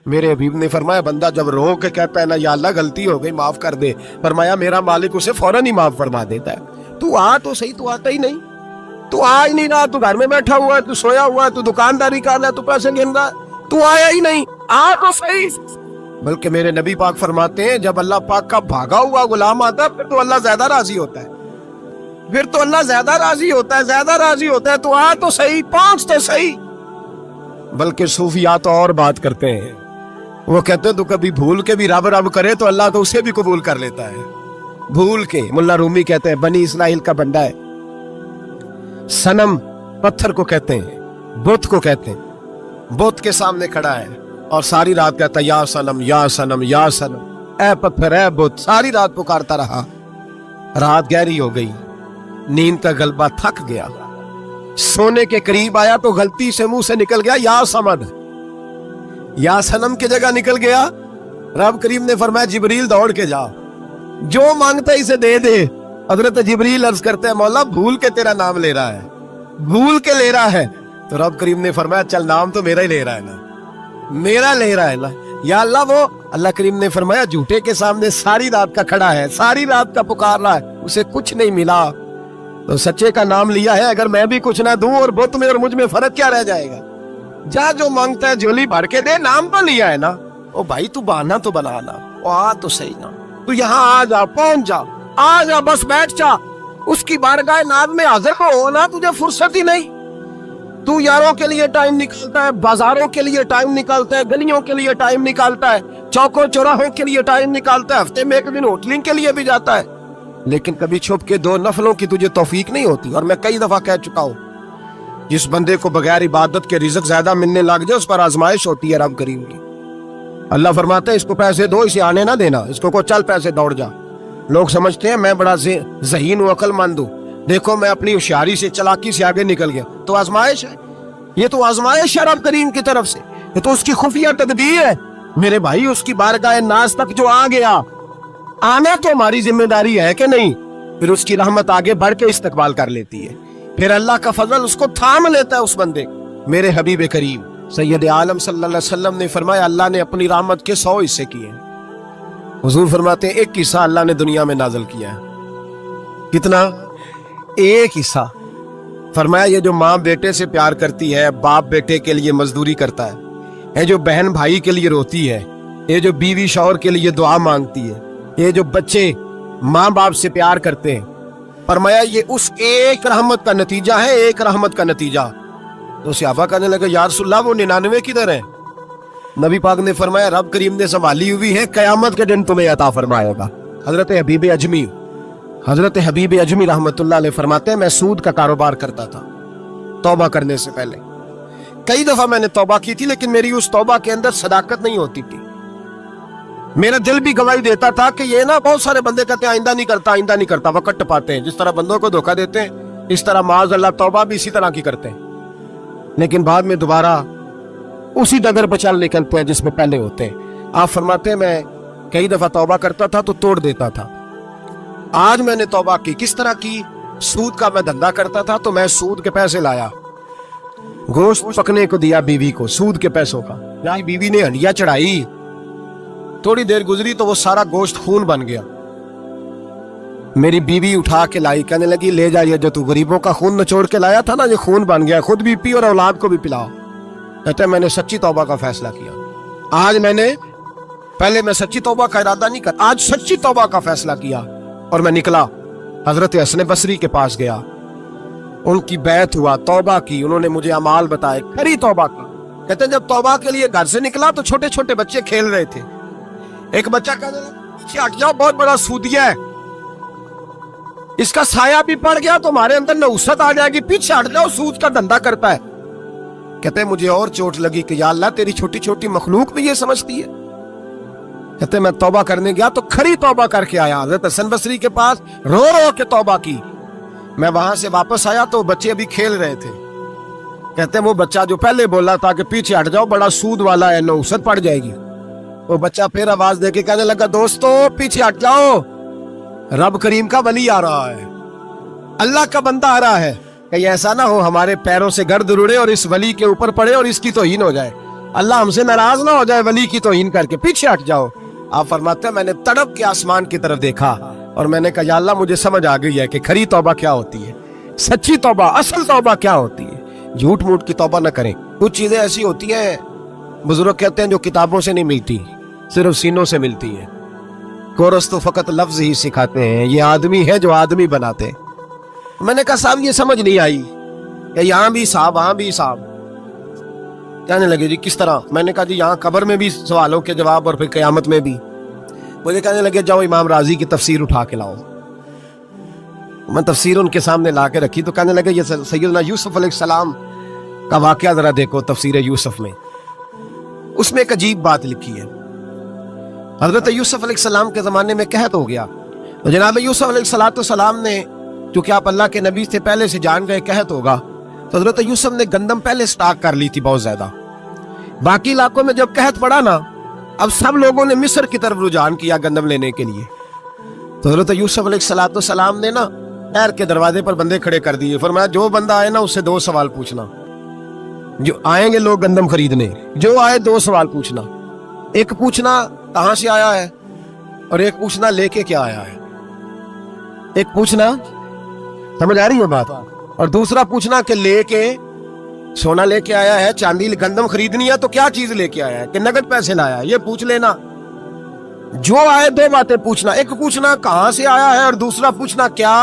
میرے حبیب نے فرمایا بندہ جب رو کے کہتا ہے نا یا اللہ غلطی ہو گئی معاف کر دے، فرمایا میرا مالک اسے فوراً ہی معاف فرما دیتا ہے۔ تو آ تو صحیح، تو آتا ہی نہیں، تو آ ہی نہیں رہا، تو گھر میں بیٹھا ہوا ہے، تو سویا ہوا ہے، تو دکانداری کر رہا ہے، تو پیسے گن رہا ہے، تو آیا ہی نہیں، آ تو صحیح۔ بلکہ میرے نبی پاک فرماتے ہیں جب اللہ پاک کا بھاگا ہوا غلام آتا ہے پھر تو اللہ زیادہ راضی ہوتا ہے، پھر تو اللہ زیادہ راضی ہوتا ہے، زیادہ راضی ہوتا ہے، تو آ تو صحیح، پہنچ تو صحیح۔ بلکہ صوفیات تو اور بات کرتے ہیں، وہ کہتے ہیں تو کبھی بھول کے بھی رب رب کرے تو اللہ تو اسے بھی قبول کر لیتا ہے، بھول کے۔ ملا رومی کہتے ہیں بنی اسرائیل کا بندہ ہے، صنم پتھر کو کہتے ہیں، بت کو کہتے ہیں، بت کے سامنے کھڑا ہے اور ساری رات کہتا ہے یا صنم یا صنم یا صنم، اے پتھر اے بت، ساری رات پکارتا رہا۔ رات گہری ہو گئی، نیند کا غلبہ تھک گیا، سونے کے قریب آیا تو غلطی سے منہ سے نکل گیا یا صمد، یا صنم کی جگہ نکل گیا۔ رب کریم نے فرمایا جبریل دوڑ کے جا، جو مانگتا ہے اسے دے دے۔ حضرت جبریل عرض کرتے ہیں مولا بھول کے تیرا نام لے رہا ہے، بھول کے لے رہا ہے۔ تو رب کریم نے فرمایا چل نام تو میرا ہی لے رہا ہے نا، میرا لے رہا ہے نا یا اللہ۔ وہ اللہ کریم نے فرمایا جھوٹے کے سامنے ساری رات کا کھڑا ہے، ساری رات کا پکار رہا ہے، اسے کچھ نہیں ملا، تو سچے کا نام لیا ہے۔ اگر میں بھی کچھ نہ دوں اور بت میں اور مجھ میں فرق کیا رہ جائے گا؟ جا جو مانگتا ہے جھولی بھر کے دے، نام تو لیا ہے نا۔ او بھائی تو بہانا تو بنانا، او آ تو صحیح نا، تو یہاں آ جا، پہنچ جا، آ جا، بس بیٹھ جا، اس کی بارگاہ ناز میں حاضر ہو نا، تجھے فرصت ہی نہیں۔ تو یاروں کے لیے ٹائم نکالتا ہے، بازاروں کے لیے ٹائم نکالتا ہے، گلیوں کے لیے ٹائم نکالتا ہے، چوکوں چوراہوں کے لیے ٹائم نکالتا ہے، ہفتے میں ایک دن ہوٹلنگ کے لیے بھی جاتا ہے، لیکن کبھی چھپ کے 2 نفلوں کی تجھے توفیق نہیں ہوتی۔ اور میں کئی دفعہ کہہ چکا ہوں جس بندے کو بغیر عبادت کے رزق زیادہ ملنے لگ جائے اس پر آزمائش ہوتی ہے رب کریم کی۔ اللہ فرماتا ہے اس کو پیسے دو، اسے آنے نہ دینا، اس کو چل پیسے دوڑ جا۔ لوگ سمجھتے ہیں میں بڑا ذہین و عقل مند ہوں، دیکھو میں اپنی ہوشیاری سے چلاکی سے آگے نکل گیا، تو آزمائش ہے، یہ تو آزمائش ہے رب کریم کی طرف سے، یہ تو اس کی خفیہ تدبیر ہے۔ میرے بھائی اس کی بارگاہ ناز تک جو آ گیا، آنا تو ہماری ذمہ داری ہے کہ نہیں؟ پھر اس کی رحمت آگے بڑھ کے استقبال کر لیتی ہے، پھر اللہ کا فضل اس کو تھام لیتا ہے اس بندے۔ میرے حبیب کریم سید عالم صلی اللہ علیہ وسلم نے فرمایا اللہ نے اپنی رحمت کے 100 حصے کیے ہیں۔ حضور فرماتے ہیں ایک حصہ اللہ نے دنیا میں نازل کیا ہے۔ کتنا؟ ایک حصہ۔ فرمایا یہ جو ماں بیٹے سے پیار کرتی ہے، باپ بیٹے کے لیے مزدوری کرتا ہے، یہ جو بہن بھائی کے لیے روتی ہے، یہ جو بیوی شوہر کے لیے دعا مانگتی ہے، یہ جو بچے ماں باپ سے پیار کرتے ہیں، فرمایا یہ اس ایک رحمت کا نتیجہ ہے، ایک رحمت کا نتیجہ۔ تو صحابہ کہنے لگے یا رسول اللہ وہ 99 کدھر ہیں؟ نبی پاک نے فرمایا رب کریم نے سنبھالی ہوئی ہے، قیامت کے دن تمہیں عطا فرمائے گا۔ حضرت حبیب اجمی رحمت اللہ علیہ فرماتے ہیں میں سود کا کاروبار کرتا تھا توبہ کرنے سے پہلے، کئی دفعہ میں نے توبہ کی تھی، لیکن میری اس توبہ کے اندر صداقت نہیں ہوتی تھی۔ میرا دل بھی گواہی دیتا تھا کہ یہ نا بہت سارے بندے کہتے ہیں آئندہ نہیں کرتا، آئندہ نہیں کرتا، وقت ٹپاتے ہیں، جس طرح بندوں کو دھوکہ دیتے ہیں اس طرح معاذ اللہ توبہ بھی اسی طرح کی کرتے ہیں، لیکن بعد میں دوبارہ اسی ڈگر پہ چل نکلتے ہیں جس میں پہلے ہوتے ہیں۔ آپ فرماتے ہیں میں کئی دفعہ توبہ کرتا تھا تو توڑ دیتا تھا۔ آج میں نے توبہ کی، کس طرح کی؟ سود کا میں دھندا کرتا تھا تو میں سود کے پیسے لایا، گوشت پکنے کو دیا بیوی کو سود کے پیسوں کا، یہاں بیوی نے ہنڈیا چڑھائی، تھوڑی دیر گزری تو وہ سارا گوشت خون بن گیا۔ میری بیوی اٹھا کے لائی، کہنے لگی لے جائیے جو تو غریبوں کا خون نچوڑ کے لایا تھا نا، یہ خون بن گیا، خود بھی پی اور اولاد کو بھی پلاؤ۔ کہتے ہیں میں نے سچی توبہ کا فیصلہ کیا، آج میں نے، پہلے میں سچی توبہ کا ارادہ نہیں کرتا، آج سچی توبہ کا فیصلہ کیا اور میں نکلا حضرت حسن بصری کے پاس گیا، ان کی بیعت ہوا، توبہ کی، انہوں نے مجھے اعمال بتائے، کھری توبہ کی۔ کہتے ہیں جب توبہ کے لیے گھر سے نکلا تو چھوٹے چھوٹے بچے کھیل رہے تھے، ایک بچہ کہنے لگا پیچھے ہٹ جاؤ بہت بڑا سودیا ہے، اس کا سایہ بھی پڑ گیا تو ہمارے اندر نحوست آ جائے گی، پیچھے ہٹ جاؤ سود کا دھندا کرتا ہے۔ کہتے ہیں مجھے اور چوٹ لگی کہ یا اللہ تیری چھوٹی چھوٹی مخلوق بھی یہ سمجھتی ہے۔ کہتے ہیں میں توبہ کرنے گیا تو کھری توبہ کر کے آیا، حضرت حسن بصری کے پاس رو رو کے توبہ کی۔ میں وہاں سے واپس آیا تو بچے ابھی کھیل رہے تھے، کہتے ہیں وہ بچہ جو پہلے بولا تھا کہ پیچھے ہٹ جاؤ بڑا سود والا ہے نحوست پڑ جائے گی، وہ بچہ پھر آواز دے کے کہنے لگا دوستو پیچھے ہٹ جاؤ، رب کریم کا ولی آ رہا ہے، اللہ کا بندہ آ رہا ہے، کہ ایسا نہ ہو ہمارے پیروں سے گرد اڑے اور اس ولی کے اوپر پڑے اور اس کی توہین ہو جائے۔ اللہ ہم سے ناراض نہ ہو جائے ولی کی توہین کر کے، پیچھے ہٹ جاؤ۔ آپ فرماتے ہیں میں نے تڑپ کے آسمان کی طرف دیکھا اور میں نے کہا یا اللہ مجھے سمجھ آ گئی ہے کہ کھری توبہ کیا ہوتی ہے، سچی توبہ، اصل توبہ کیا ہوتی ہے۔ جھوٹ موٹ کی توبہ نہ کریں۔ کچھ چیزیں ایسی ہوتی ہیں بزرگ کہتے ہیں جو کتابوں سے نہیں ملتی، صرف سینوں سے ملتی ہیں۔ کورس تو فقط لفظ ہی سکھاتے ہیں، یہ آدمی ہے جو آدمی بناتے۔ میں نے کہا صاحب یہ سمجھ نہیں آئی کہ یہاں بھی صاحب وہاں بھی صاحب۔ کہنے لگے جی کس طرح؟ میں نے کہا جی یہاں قبر میں بھی سوالوں کے جواب اور پھر قیامت میں بھی۔ مجھے کہنے لگے جاؤ امام راضی کی تفسیر اٹھا کے لاؤ۔ میں تفسیر ان کے سامنے لا کے رکھی تو کہنے لگے یہ سیدنا یوسف علیہ السلام کا واقعہ ذرا دیکھو تفسیر یوسف میں، اس میں ایک عجیب بات لکھی ہے۔ حضرت یوسف علیہ السلام کے زمانے میں قحط ہو گیا تو جناب یوسف علیہ السلام نے، چونکہ آپ اللہ کے نبی سے پہلے سے جان گئے قحط ہوگا، تو حضرت یوسف نے گندم پہلے سٹاک کر لی تھی بہت زیادہ۔ باقی علاقوں میں جب قحط پڑا نا، اب سب لوگوں نے مصر کی طرف رجحان کیا گندم لینے کے لیے۔ تو حضرت یوسف علیہ السلام نے نا خیر کے دروازے پر بندے کھڑے کر دیے، فرمایا جو بندہ آئے نا اس سے 2 سوال پوچھنا۔ جو آئیں گے لوگ گندم خریدنے، جو آئے 2 سوال پوچھنا۔ ایک پوچھنا کہاں سے آیا ہے اور ایک پوچھنا لے کے کیا آیا ہے۔ ایک پوچھنا، سمجھ آ رہی ہے بات، اور دوسرا پوچھنا کہ لے کے سونا لے کے آیا ہے، چاندی گندم خریدنی ہے تو کیا چیز لے کے آیا ہے کہ نقد پیسے لایا ہے، یہ پوچھ لینا۔ جو آئے 2 باتیں پوچھنا، ایک پوچھنا کہاں سے آیا ہے اور دوسرا پوچھنا کیا۔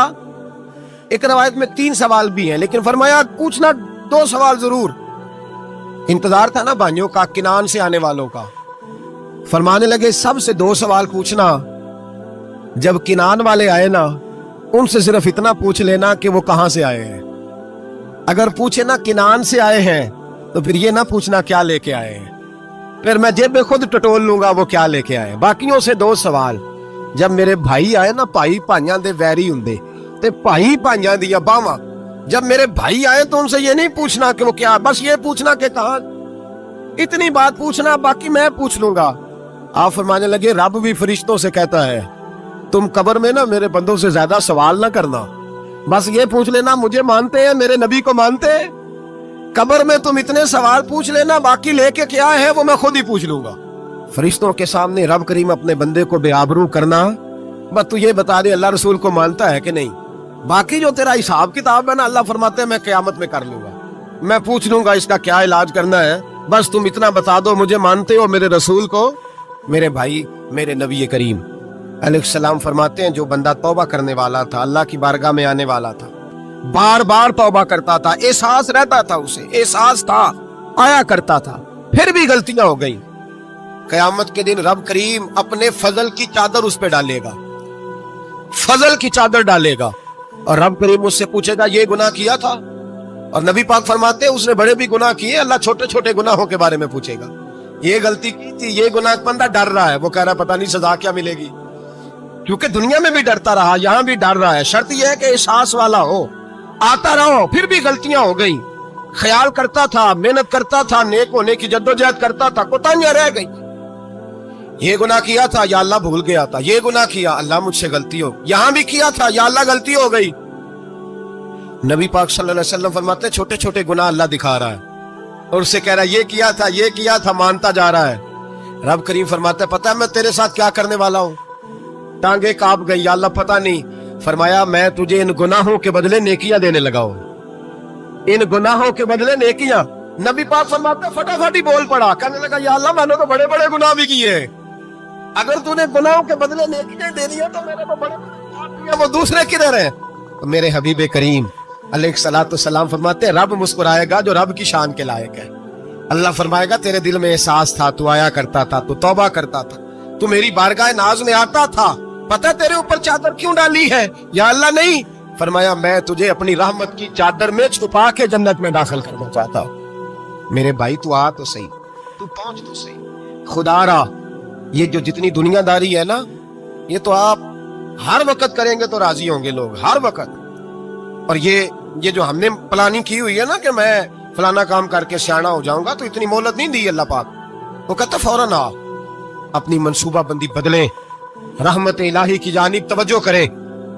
ایک روایت میں 3 سوال بھی ہیں لیکن فرمایا پوچھنا 2 سوال ضرور۔ انتظار تھا نا بھائیوں کا کنان سے آنے والوں کا، فرمانے لگے سب سے 2 سوال پوچھنا، جب کنان والے آئے نا ان سے صرف اتنا پوچھ لینا کہ وہ کہاں سے آئے ہیں۔ اگر پوچھے نا کنان سے آئے ہیں تو پھر یہ نہ پوچھنا کیا لے کے آئے ہیں، پھر میں جیب میں خود ٹٹول لوں گا وہ کیا لے کے آئے۔ باقیوں سے 2 سوال۔ جب میرے بھائی آئے نا، بھائی بھائیاں دے ویری ہوندے تے بھائی بھائیاں دیا باواں، جب میرے بھائی آئے تو ان سے یہ نہیں پوچھنا کہ وہ کیا، بس یہ پوچھنا کہ کہاں، اتنی بات پوچھنا، باقی میں پوچھ لوں گا۔ آپ فرمانے لگے رب بھی فرشتوں سے کہتا ہے تم قبر میں نا میرے بندوں سے زیادہ سوال نہ کرنا، بس یہ پوچھ لینا مجھے مانتے ہیں، میرے نبی کو مانتے ہیں، قبر میں تم اتنے سوال پوچھ لینا، باقی لے کے کیا ہے وہ میں خود ہی پوچھ لوں گا۔ فرشتوں کے سامنے رب کریم اپنے بندے کو بے آبرو کرنا، بس تو یہ بتا دے اللہ رسول کو مانتا ہے کہ نہیں، باقی جو تیرا حساب کتاب ہے نا اللہ فرماتے ہیں میں قیامت میں کر لوں گا، میں پوچھ لوں گا اس کا کیا علاج کرنا ہے، بس تم اتنا بتا دو مجھے مانتے ہو، میرے رسول کو، میرے بھائی، میرے نبی کریم علیہ السلام فرماتے ہیں جو بندہ توبہ کرنے والا تھا، اللہ کی بارگاہ میں آنے والا تھا، بار بار توبہ کرتا تھا، احساس رہتا تھا، اسے احساس تھا، آیا کرتا تھا، پھر بھی غلطیاں ہو گئی، قیامت کے دن رب کریم اپنے فضل کی چادر اس پہ ڈالے گا، فضل کی چادر ڈالے گا، اور رب کریم اس سے پوچھے گا یہ گناہ کیا تھا، اور نبی پاک فرماتے ہیں اس نے بڑے بھی گناہ کیے، اللہ چھوٹے چھوٹے گناہوں کے بارے میں پوچھے گا، یہ غلطی کی تھی، یہ گناہ، بندہ ڈر رہا ہے، وہ کہہ رہا ہے پتہ نہیں سزا کیا ملے گی، کیونکہ دنیا میں بھی ڈرتا رہا، یہاں بھی ڈر رہا ہے، شرط یہ ہے کہ احساس والا ہو، آتا رہو، پھر بھی غلطیاں ہو گئی، خیال کرتا تھا، محنت کرتا تھا، نیک ہونے کی جدوجہد کرتا تھا، کوتاہیاں رہ گئی، یہ گناہ کیا تھا یا اللہ بھول گیا تھا، یہ گناہ کیا اللہ مجھ سے غلطی ہو، یہاں بھی کیا تھا یا اللہ غلطی ہو گئی۔ نبی پاک صلی اللہ علیہ وسلم فرماتے ہیں چھوٹے چھوٹے گناہ اللہ دکھا رہا ہے اور اس سے کہہ رہا ہے یہ کیا تھا مانتا جا رہا ہے، رب کریم فرماتا ہے پتہ ہے میں تیرے ساتھ کیا کرنے والا ہوں، ٹانگیں کانپ گئی، یا اللہ پتہ نہیں، فرمایا میں تجھے ان گناہوں کے بدلے نیکیاں دینے لگا ہوں، ان گناہوں کے بدلے نیکیاں۔ نبی پاک فرماتے ہیں فٹافٹ ہی بول پڑا، کہنے لگا یا اللہ میں نے تو بڑے بڑے گناہ بھی کیے، اگر تو نے گناہوں کے بدلے نیکیاں دے دیا تو میرے کو بڑے بڑے وہ دوسرے کدھر ہیں؟ میرے حبیب کریم علیہ الصلوۃ والسلام فرماتے ہیں رب مسکرائے گا جو رب کی شان کے لائق ہے، اللہ فرمائے گا تیرے دل میں احساس تھا، تو آیا کرتا تھا، تو توبہ کرتا تھا، تو میری بارگاہ ناز میں آتا تھا، پتہ تیرے اوپر چادر کیوں ڈالی ہے؟ یا اللہ نہیں، فرمایا میں تجھے اپنی رحمت کی چادر میں چھپا کے جنت میں داخل کرنا چاہتا ہوں۔ میرے بھائی تو آ تو صحیح، تو پہنچ تو صحیح، خدا را یہ جو جتنی دنیا داری ہے نا، یہ تو آپ ہر وقت کریں گے تو راضی ہوں گے لوگ، ہر وقت، اور یہ جو ہم نے پلاننگ کی ہوئی ہے نا کہ میں فلانا کام کر کے سیانا ہو جاؤں گا، تو اتنی مہلت نہیں دی اللہ پاک، وہ کہتا فوراً آ، اپنی منصوبہ بندی بدلیں، رحمت الہی کی جانب توجہ کریں،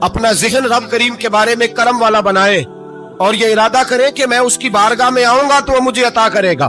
اپنا ذہن رب کریم کے بارے میں کرم والا بنائے، اور یہ ارادہ کریں کہ میں اس کی بارگاہ میں آؤں گا تو وہ مجھے عطا کرے گا،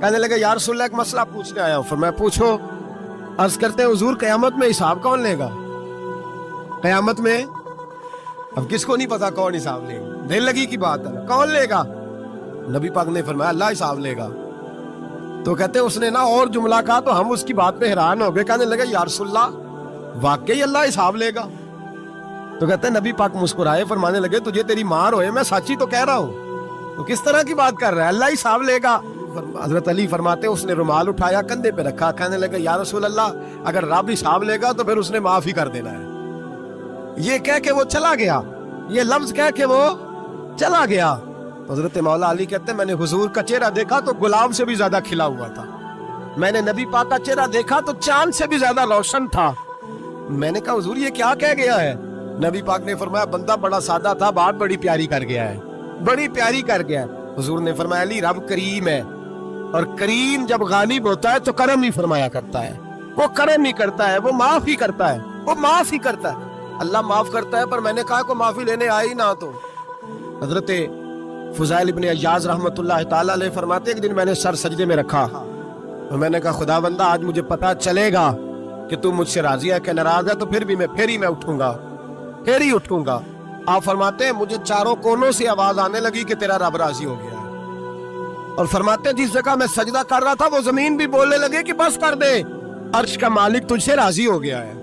کہنے لگے یا رسول اللہ ایک مسئلہ پوچھنے آیا ہوں. فرمایا پوچھو. عرض کرتے ہیں حضور قیامت میں حساب کون لے گا؟ قیامت میں اب کس کو نہیں پتا کون حساب لے گا, دل لگی کی بات ہے, کون لے گا؟ نبی پاک نے فرمایا اللہ حساب لے گا. تو کہتے ہیں اس نے نا اور جملہ کہا تو ہم اس کی بات پہ حیران ہو گئے. کہنے لگے یا رسول اللہ واقعی اللہ حساب لے گا؟ تو کہتے ہیں نبی پاک مسکرائے, فرمانے لگے تجھے تیری مار ہوئے, میں سچی تو کہہ رہا ہوں, تو کس طرح کی بات کر رہا ہے, اللہ حساب لے گا. حضرت علی فرماتے اس نے رومال اٹھایا کندھے پہ رکھا, کہنے لگے یا رسول اللہ اگر رب حساب لے گا تو پھر اس نے معاف ہی کر دینا ہے. یہ کہہ کے وہ چلا گیا, یہ لفظ کہہ کے وہ چلا گیا. حضرت مولا علی کہتے ہیں میں نے حضور کا چہرہ دیکھا تو گلاب سے بھی زیادہ کھلا ہوا تھا, میں نے نبی پاک کا چہرہ دیکھا تو چاند سے بھی زیادہ روشن تھا. میں نے کہا حضور یہ کیا کہہ گیا ہے؟ نبی پاک نے فرمایا بندہ بڑا سادہ تھا, بات بڑی پیاری کر گیا ہے, بڑی پیاری کر گیا ہے. حضور نے فرمایا علی رب کریم ہے, اور کریم جب غالب ہوتا ہے تو کرم ہی فرمایا کرتا ہے, وہ کرم ہی کرتا ہے, وہ معاف ہی کرتا ہے, وہ معاف ہی کرتا ہے. اللہ معاف کرتا ہے, پر میں نے کہا کو معافی لینے آئی نہ. تو حضرت فضائل ابن عیاض رحمت اللہ تعالی علیہ فرماتے ایک دن میں نے سر سجدے میں رکھا اور میں نے کہا خدا بندہ آج مجھے پتا چلے گا کہ تو مجھ سے راضی ہے کہ ناراض ہے, تو پھر ہی میں اٹھوں گا, پھر ہی اٹھوں گا. آپ فرماتے ہیں مجھے چاروں کونوں سے آواز آنے لگی کہ تیرا رب راضی ہو گیا ہے. اور فرماتے ہیں جس جگہ میں سجدہ کر رہا تھا وہ زمین بھی بولنے لگے کہ بس کر دے, عرش کا مالک تجھ سے راضی ہو گیا ہے.